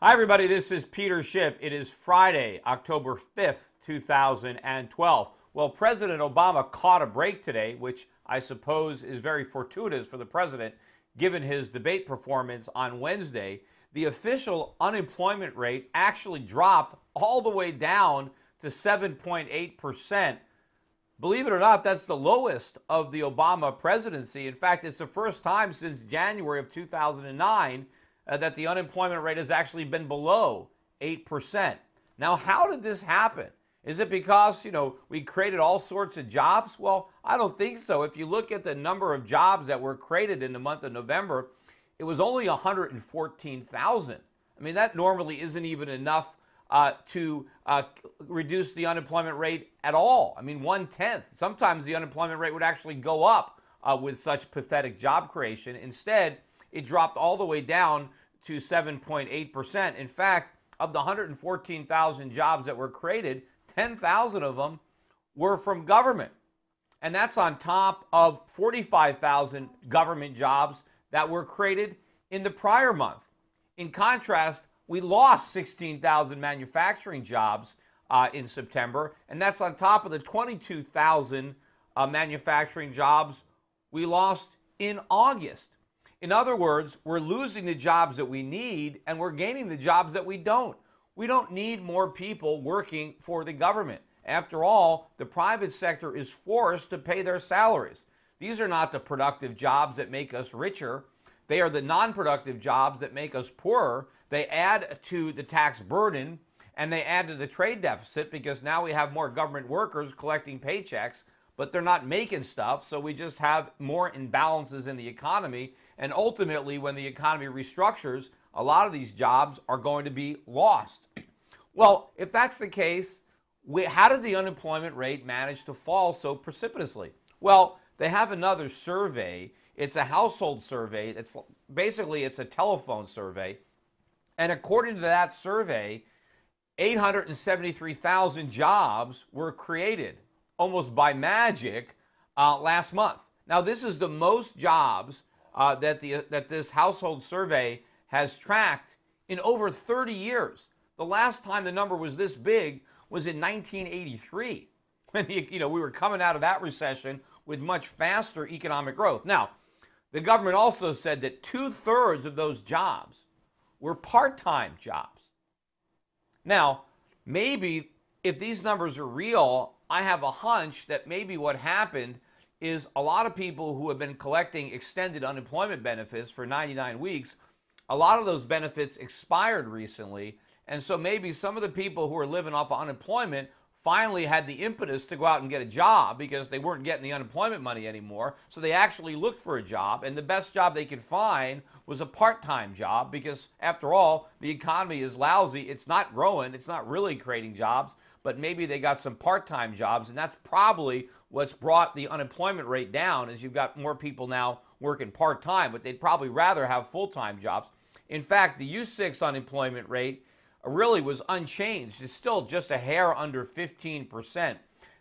Hi, everybody. This is Peter Schiff. It is Friday, October 5th, 2012. Well, President Obama caught a break today, which I suppose is very fortuitous for the president, given his debate performance on Wednesday. The official unemployment rate actually dropped all the way down to 7.8%. Believe it or not, that's the lowest of the Obama presidency. In fact, it's the first time since January of 2009 that the unemployment rate has actually been below 8%. Now, how did this happen? Is it because, we created all sorts of jobs? Well, I don't think so. If you look at the number of jobs that were created in the month of November, it was only 114,000. I mean, that normally isn't even enough to reduce the unemployment rate at all. I mean, 1/10. Sometimes the unemployment rate would actually go up with such pathetic job creation. Instead, it dropped all the way down to 7.8%. In fact, of the 114,000 jobs that were created, 10,000 of them were from government. And that's on top of 45,000 government jobs that were created in the prior month. In contrast, we lost 16,000 manufacturing jobs in September, and that's on top of the 22,000 manufacturing jobs we lost in August. In other words, we're losing the jobs that we need, and we're gaining the jobs that we don't. We don't need more people working for the government. After all, the private sector is forced to pay their salaries. These are not the productive jobs that make us richer. They are the non-productive jobs that make us poorer. They add to the tax burden, and they add to the trade deficit because now we have more government workers collecting paychecks, but they're not making stuff, so we just have more imbalances in the economy. And ultimately, when the economy restructures, a lot of these jobs are going to be lost. Well, if that's the case, how did the unemployment rate manage to fall so precipitously? Well, they have another survey. It's a household survey. It's a telephone survey. And according to that survey, 873,000 jobs were created almost by magic last month. Now, this is the most jobs that this household survey has tracked in over 30 years. The last time the number was this big was in 1983, when we were coming out of that recession with much faster economic growth. Now, the government also said that 2/3 of those jobs were part-time jobs. Now, maybe if these numbers are real, I have a hunch that maybe what happened is a lot of people who have been collecting extended unemployment benefits for 99 weeks, a lot of those benefits expired recently, and so maybe some of the people who are living off of unemployment finally had the impetus to go out and get a job because they weren't getting the unemployment money anymore, so they actually looked for a job, and the best job they could find was a part-time job because, after all, the economy is lousy. It's not growing. It's not really creating jobs, but maybe they got some part-time jobs, and that's probably what's brought the unemployment rate down, is you've got more people now working part-time, but they'd probably rather have full-time jobs. In fact, the U6 unemployment rate really was unchanged. It's still just a hair under 15%.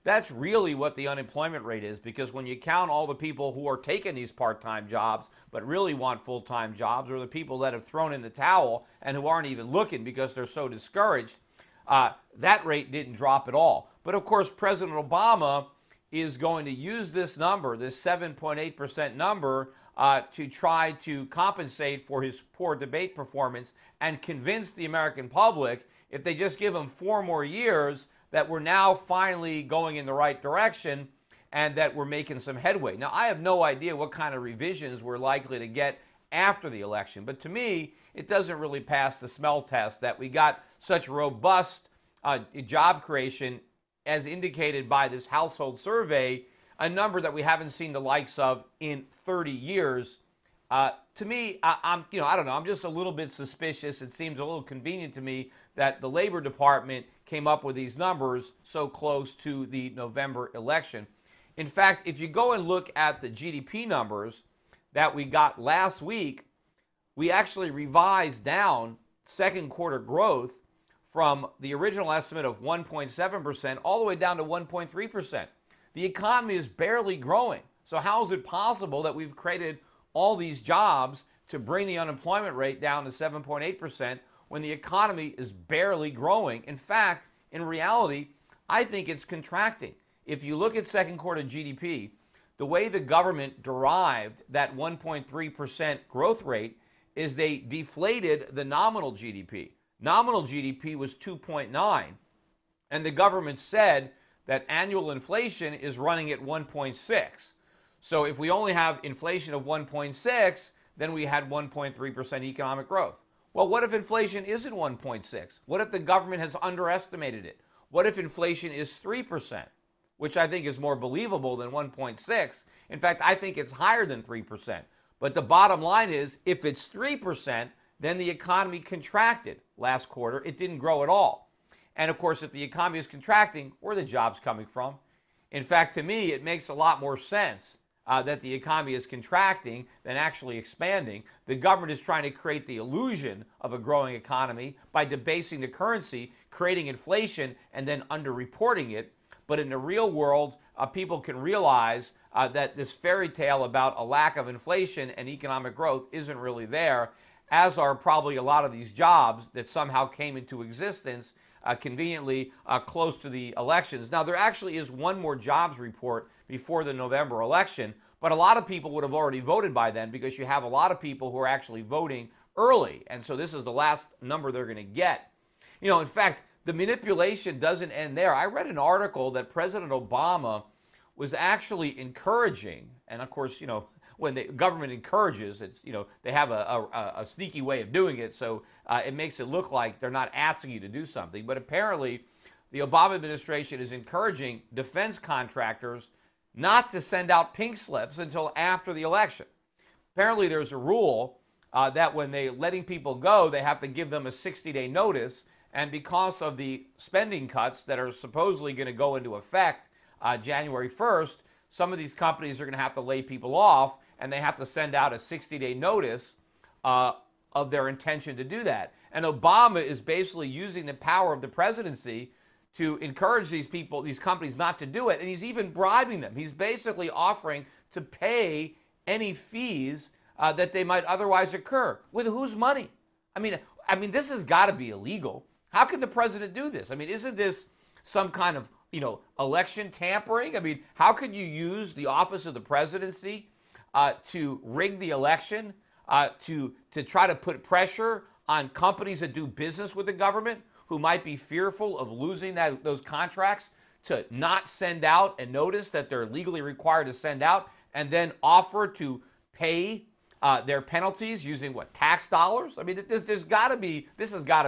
That's really what the unemployment rate is, because when you count all the people who are taking these part-time jobs but really want full-time jobs, or the people that have thrown in the towel and who aren't even looking because they're so discouraged, that rate didn't drop at all. But of course, President Obama is going to use this number, this 7.8% number, to try to compensate for his poor debate performance and convince the American public, if they just give him 4 more years, that we're now finally going in the right direction and that we're making some headway. Now, I have no idea what kind of revisions we're likely to get after the election, but to me, it doesn't really pass the smell test that we got such robust job creation as indicated by this household survey, a number that we haven't seen the likes of in 30 years. To me, I don't know, I'm just a little bit suspicious. It seems a little convenient to me that the Labor Department came up with these numbers so close to the November election. In fact, if you go and look at the GDP numbers that we got last week, we actually revised down second quarter growth from the original estimate of 1.7% all the way down to 1.3%. The economy is barely growing. So how is it possible that we've created all these jobs to bring the unemployment rate down to 7.8% when the economy is barely growing. In fact, in reality, I think it's contracting. If you look at second quarter GDP, the way the government derived that 1.3% growth rate is they deflated the nominal GDP. Nominal GDP was 2.9, and the government said that annual inflation is running at 1.6. So if we only have inflation of 1.6, then we had 1.3% economic growth. Well, what if inflation isn't 1.6? What if the government has underestimated it? What if inflation is 3%, which I think is more believable than 1.6? In fact, I think it's higher than 3%. But the bottom line is, if it's 3%, then the economy contracted last quarter. It didn't grow at all. And of course, if the economy is contracting, where are the jobs coming from? In fact, to me, it makes a lot more sense that the economy is contracting than actually expanding. The government is trying to create the illusion of a growing economy by debasing the currency, creating inflation, and then underreporting it. But in the real world, people can realize that this fairy tale about a lack of inflation and economic growth isn't really there, as are probably a lot of these jobs that somehow came into existence conveniently close to the elections. Now, there actually is one more jobs report before the November election, but a lot of people would have already voted by then, because you have a lot of people who are actually voting early, and so this is the last number they're going to get. You know, in fact, the manipulation doesn't end there. I read an article that President Obama was actually encouraging, and of course, you know, when the government encourages, it's, you know, they have a sneaky way of doing it, so it makes it look like they're not asking you to do something. But apparently, the Obama administration is encouraging defense contractors not to send out pink slips until after the election. Apparently, there's a rule that when they're letting people go, they have to give them a 60-day notice, and because of the spending cuts that are supposedly going to go into effect January 1st, some of these companies are going to have to lay people off, and they have to send out a 60-day notice of their intention to do that. And Obama is basically using the power of the presidency to encourage these people, these companies, not to do it. And he's even bribing them. He's basically offering to pay any fees that they might otherwise occur. With whose money? I mean, this has got to be illegal. How can the president do this? I mean, isn't this some kind of, you know, election tampering? I mean, how could you use the office of the presidency to rig the election, to try to put pressure on companies that do business with the government, who might be fearful of losing those contracts, to not send out a notice that they're legally required to send out, and then offer to pay their penalties using what, tax dollars? I mean, this has got to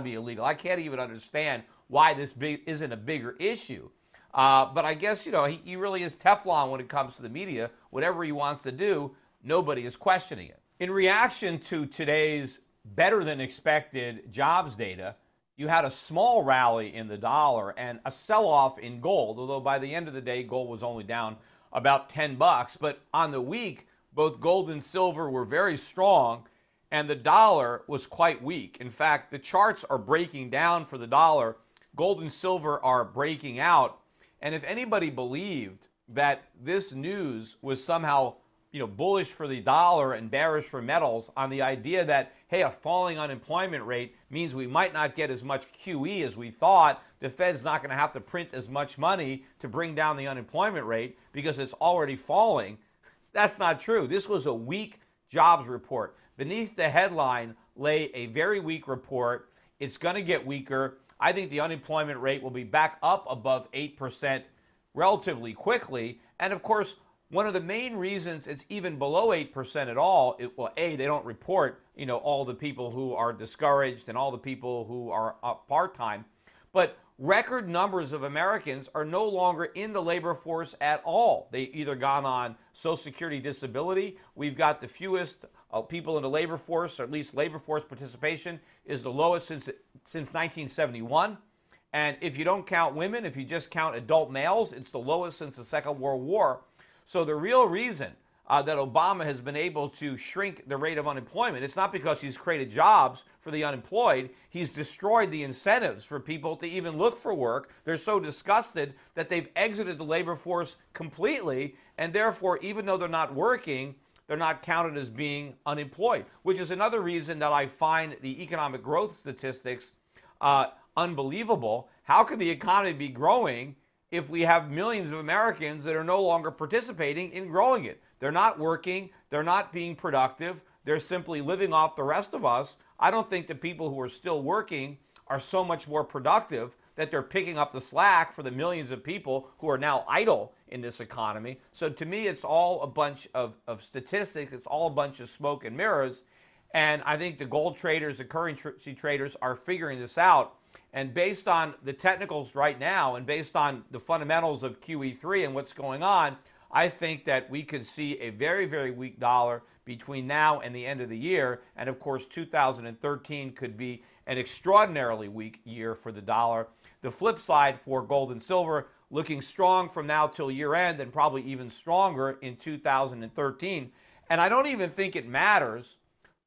be illegal. I can't even understand why this isn't a bigger issue. But I guess, you know, he really is Teflon when it comes to the media. Whatever he wants to do, nobody is questioning it. In reaction to today's better than expected jobs data, you had a small rally in the dollar and a sell-off in gold, although by the end of the day, gold was only down about $10. But on the week, both gold and silver were very strong, and the dollar was quite weak. In fact, the charts are breaking down for the dollar. Gold and silver are breaking out. And if anybody believed that this news was somehow, you know, bullish for the dollar and bearish for metals, on the idea that, hey, a falling unemployment rate means we might not get as much QE as we thought, the Fed's not going to have to print as much money to bring down the unemployment rate because it's already falling, that's not true. This was a weak jobs report. Beneath the headline lay a very weak report. It's going to get weaker. I think the unemployment rate will be back up above 8% relatively quickly. And of course, one of the main reasons it's even below 8% at all, well, A, they don't report, you know, all the people who are discouraged and all the people who are part-time, but record numbers of Americans are no longer in the labor force at all. They either gone on Social Security disability. We've got the fewest people in the labor force, or at least labor force participation is the lowest since 1971. And if you don't count women, if you just count adult males, it's the lowest since the Second World War. So the real reason that Obama has been able to shrink the rate of unemployment, it's not because he's created jobs for the unemployed. He's destroyed the incentives for people to even look for work. They're so disgusted that they've exited the labor force completely, and therefore, even though they're not working, they're not counted as being unemployed, which is another reason that I find the economic growth statistics unbelievable. How can the economy be growing if we have millions of Americans that are no longer participating in growing it? They're not working, they're not being productive, they're simply living off the rest of us. I don't think the people who are still working are so much more productive that they're picking up the slack for the millions of people who are now idle in this economy. So to me, it's all a bunch of statistics. It's all a bunch of smoke and mirrors. And I think the gold traders, the currency traders are figuring this out. And based on the technicals right now and based on the fundamentals of QE3 and what's going on, I think that we could see a very, very weak dollar between now and the end of the year. And of course, 2013 could be an extraordinarily weak year for the dollar. The flip side for gold and silver, looking strong from now till year end and probably even stronger in 2013. And I don't even think it matters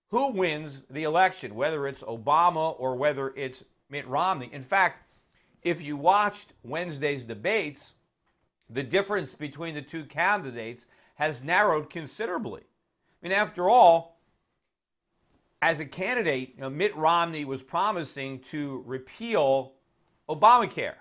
who wins the election, whether it's Obama or whether it's Mitt Romney. In fact, if you watched Wednesday's debates, the difference between the two candidates has narrowed considerably. I mean, after all, as a candidate, Mitt Romney was promising to repeal Obamacare.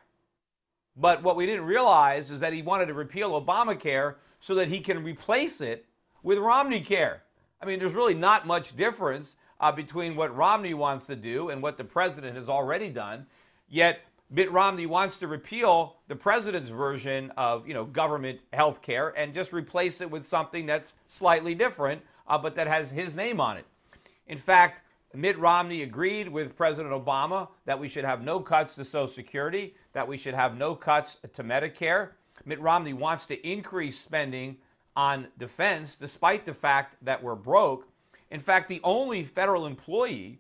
But what we didn't realize is that he wanted to repeal Obamacare so that he can replace it with Romneycare. I mean, there's really not much difference between what Romney wants to do and what the president has already done. Yet Mitt Romney wants to repeal the president's version of, government health care and just replace it with something that's slightly different, but that has his name on it. In fact, Mitt Romney agreed with President Obama that we should have no cuts to Social Security, that we should have no cuts to Medicare. Mitt Romney wants to increase spending on defense despite the fact that we're broke. In fact, the only federal employee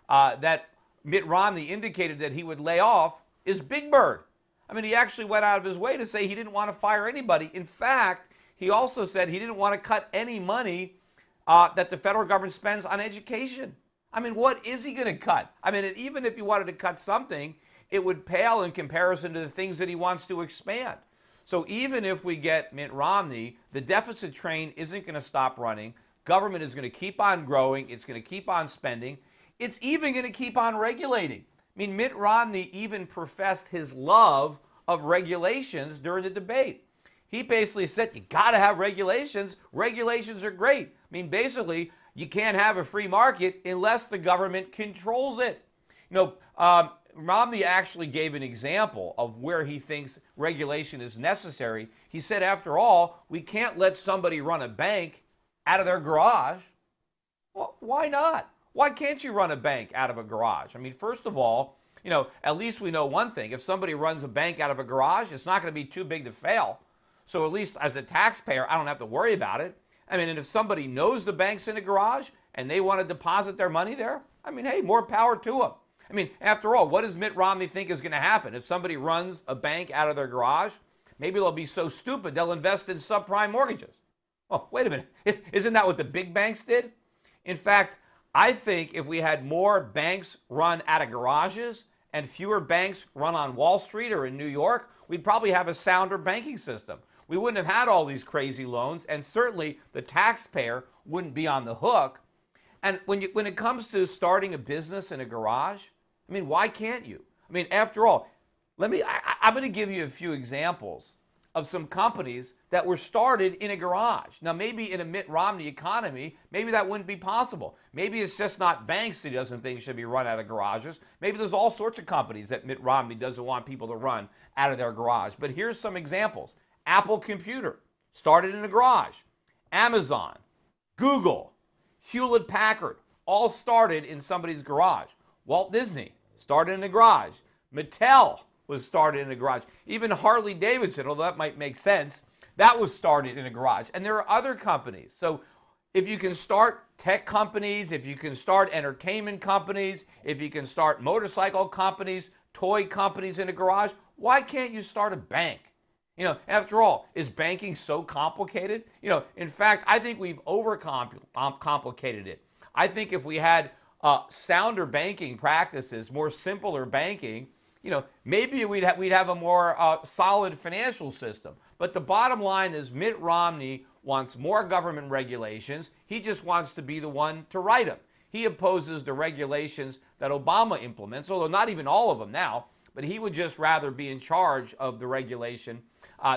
that Mitt Romney indicated that he would lay off is Big Bird. I mean, he actually went out of his way to say he didn't want to fire anybody. In fact, he also said he didn't want to cut any money that the federal government spends on education. I mean, what is he going to cut? I mean, even if he wanted to cut something, it would pale in comparison to the things that he wants to expand. So even if we get Mitt Romney, the deficit train isn't going to stop running. Government is going to keep on growing. It's going to keep on spending. It's even going to keep on regulating. I mean, Mitt Romney even professed his love of regulations during the debate. He basically said, you got to have regulations. Regulations are great. I mean, basically, you can't have a free market unless the government controls it. Romney actually gave an example of where he thinks regulation is necessary. He said, after all, we can't let somebody run a bank out of their garage. Well, why not? Why can't you run a bank out of a garage? I mean, first of all, at least we know one thing. If somebody runs a bank out of a garage, it's not going to be too big to fail. So at least as a taxpayer, I don't have to worry about it. I mean, and if somebody knows the bank's in a garage and they want to deposit their money there, I mean, hey, more power to them. I mean, after all, what does Mitt Romney think is going to happen? If somebody runs a bank out of their garage, maybe they'll be so stupid they'll invest in subprime mortgages. Oh, wait a minute. Isn't that what the big banks did? In fact, I think if we had more banks run out of garages and fewer banks run on Wall Street or in New York, we'd probably have a sounder banking system. We wouldn't have had all these crazy loans, and certainly the taxpayer wouldn't be on the hook. And when it comes to starting a business in a garage, I mean, why can't you? I mean, after all, I'm going to give you a few examples of some companies that were started in a garage. Now, maybe in a Mitt Romney economy, maybe that wouldn't be possible. Maybe it's just not banks that he doesn't think should be run out of garages. Maybe there's all sorts of companies that Mitt Romney doesn't want people to run out of their garage. But here's some examples. Apple Computer, started in a garage. Amazon, Google, Hewlett-Packard, all started in somebody's garage. Walt Disney, started in a garage. Mattel was started in a garage. Even Harley Davidson, although that might make sense, that was started in a garage. And there are other companies. So if you can start tech companies, if you can start entertainment companies, if you can start motorcycle companies, toy companies in a garage, why can't you start a bank? After all, is banking so complicated? In fact, I think we've overcomplicated it. I think if we had sounder banking practices, more simpler banking, maybe we'd have a more solid financial system. But the bottom line is Mitt Romney wants more government regulations. He just wants to be the one to write them. He opposes the regulations that Obama implements, although not even all of them now, but he would just rather be in charge of the regulation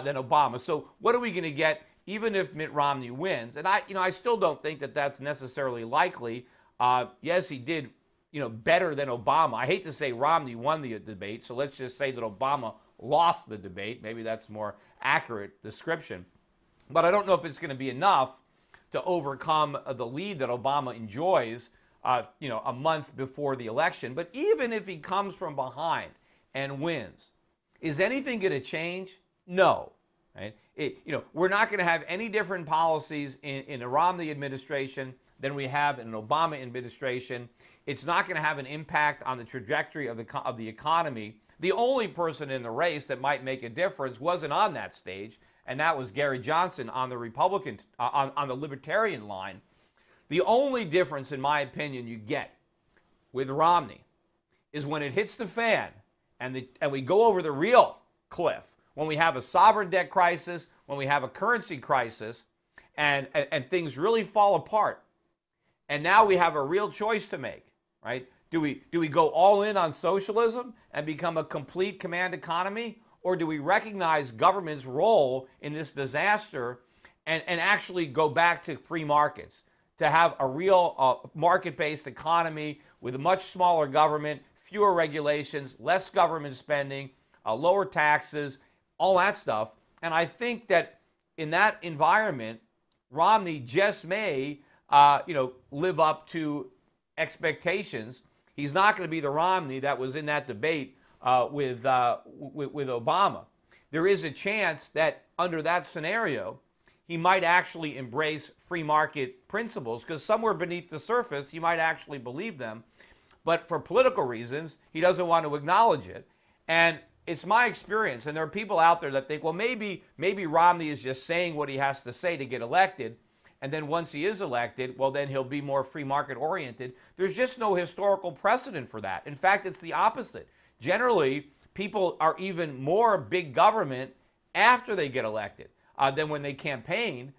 than Obama. So what are we going to get even if Mitt Romney wins? And I still don't think that that's necessarily likely. Yes, he did, better than Obama. I hate to say Romney won the debate, so let's just say that Obama lost the debate. Maybe that's a more accurate description. But I don't know if it's going to be enough to overcome the lead that Obama enjoys, a month before the election. But even if he comes from behind and wins, is anything going to change? No. Right? We're not going to have any different policies in a Romney administration than we have in an Obama administration. It's not going to have an impact on the trajectory of the economy. The only person in the race that might make a difference wasn't on that stage, and that was Gary Johnson on the Republican, on the Libertarian line. The only difference, in my opinion, you get with Romney is when it hits the fan and we go over the real cliff, when we have a sovereign debt crisis, when we have a currency crisis, and things really fall apart. And now we have a real choice to make, right? Do we go all in on socialism and become a complete command economy? Or do we recognize government's role in this disaster and actually go back to free markets, to have a real market-based economy with a much smaller government, fewer regulations, less government spending, lower taxes, all that stuff? And I think that in that environment, Romney just may, live up to expectations. He's not going to be the Romney that was in that debate with Obama. There is a chance that under that scenario, he might actually embrace free market principles, because somewhere beneath the surface, he might actually believe them. But for political reasons, he doesn't want to acknowledge it. And it's my experience, and there are people out there that think, well, maybe Romney is just saying what he has to say to get elected, and then once he is elected, well, then he'll be more free market oriented. There's just no historical precedent for that. In fact, it's the opposite. Generally, people are even more big government after they get elected than when they campaign.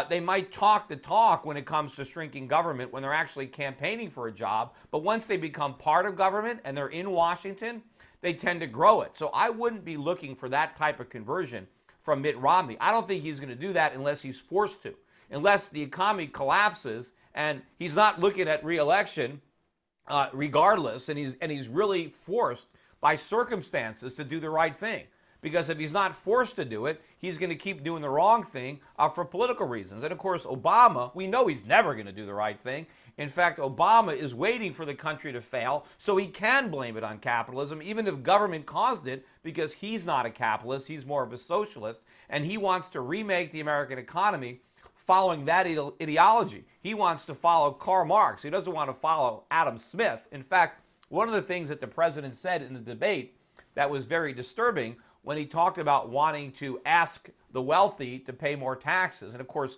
They might talk the talk when it comes to shrinking government when they're actually campaigning for a job, but once they become part of government and they're in Washington, they tend to grow it. So I wouldn't be looking for that type of conversion from Mitt Romney. I don't think he's going to do that unless he's forced to, unless the economy collapses and he's not looking at re-election regardless, and he's really forced by circumstances to do the right thing. Because if he's not forced to do it, he's going to keep doing the wrong thing for political reasons. And of course, Obama, we know he's never going to do the right thing. In fact, Obama is waiting for the country to fail so he can blame it on capitalism, even if government caused it, because he's not a capitalist, he's more of a socialist, and he wants to remake the American economy following that ideology. He wants to follow Karl Marx. He doesn't want to follow Adam Smith. In fact, one of the things that the president said in the debate that was very disturbing when he talked about wanting to ask the wealthy to pay more taxes. And of course,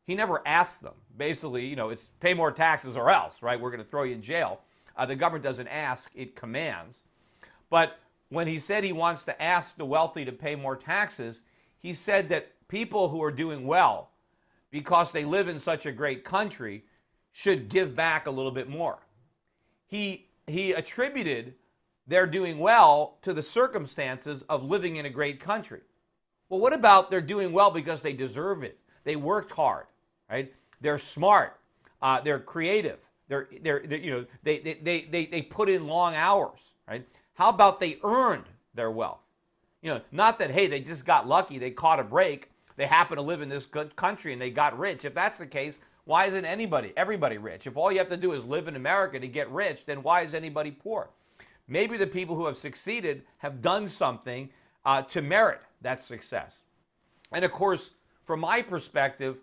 he never asked them. Basically, it's pay more taxes or else, right? We're going to throw you in jail. The government doesn't ask, it commands. But when he said he wants to ask the wealthy to pay more taxes, he said that people who are doing well, because they live in such a great country, should give back a little bit more. He attributed they're doing well to the circumstances of living in a great country. Well, what about they're doing well because they deserve it? They worked hard, right? They're smart. They're creative. They put in long hours, right? How about they earned their wealth? Not that, hey, they just got lucky, they caught a break, they happen to live in this good country and they got rich. If that's the case, why isn't everybody rich? If all you have to do is live in America to get rich, then why is anybody poor? Maybe the people who have succeeded have done something to merit that success. And of course, from my perspective,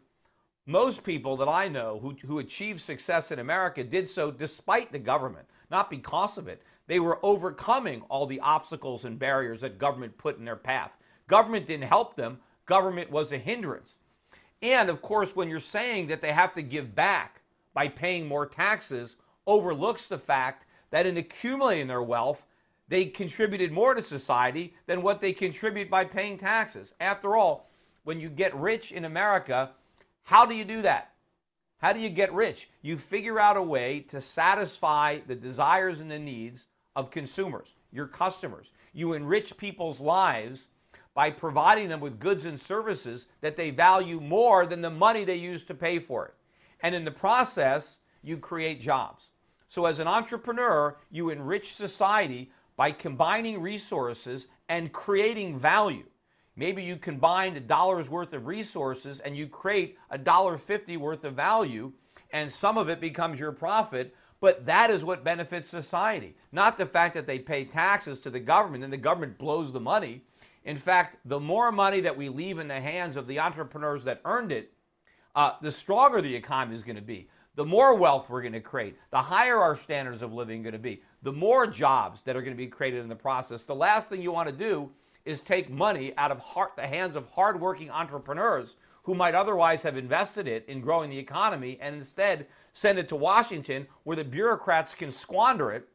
most people that I know who achieved success in America did so despite the government, not because of it. They were overcoming all the obstacles and barriers that government put in their path. Government didn't help them. Government was a hindrance. And of course, when you're saying that they have to give back by paying more taxes, overlooks the fact that in accumulating their wealth, they contributed more to society than what they contribute by paying taxes. After all, when you get rich in America, How do you do that? How do you get rich? You figure out a way to satisfy the desires and the needs of consumers, your customers. You enrich people's lives by providing them with goods and services that they value more than the money they use to pay for it. And in the process, you create jobs. So as an entrepreneur, you enrich society by combining resources and creating value. Maybe you combine $1 worth of resources and you create $1.50 worth of value, and some of it becomes your profit, but that is what benefits society. Not the fact that they pay taxes to the government and the government blows the money. In fact, the more money that we leave in the hands of the entrepreneurs that earned it, the stronger the economy is going to be. The more wealth we're going to create, the higher our standards of living are going to be, the more jobs that are going to be created in the process. The last thing you want to do is take money out of the hands of hardworking entrepreneurs who might otherwise have invested it in growing the economy and instead send it to Washington where the bureaucrats can squander it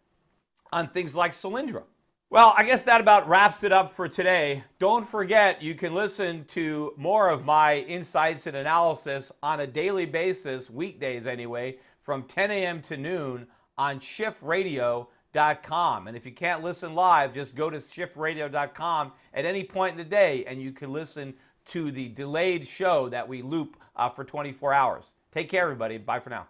on things like Solyndra. Well, I guess that about wraps it up for today. Don't forget, you can listen to more of my insights and analysis on a daily basis, weekdays anyway, from 10 a.m. to noon on schiffradio.com. And if you can't listen live, just go to schiffradio.com at any point in the day and you can listen to the delayed show that we loop for 24 hours. Take care, everybody. Bye for now.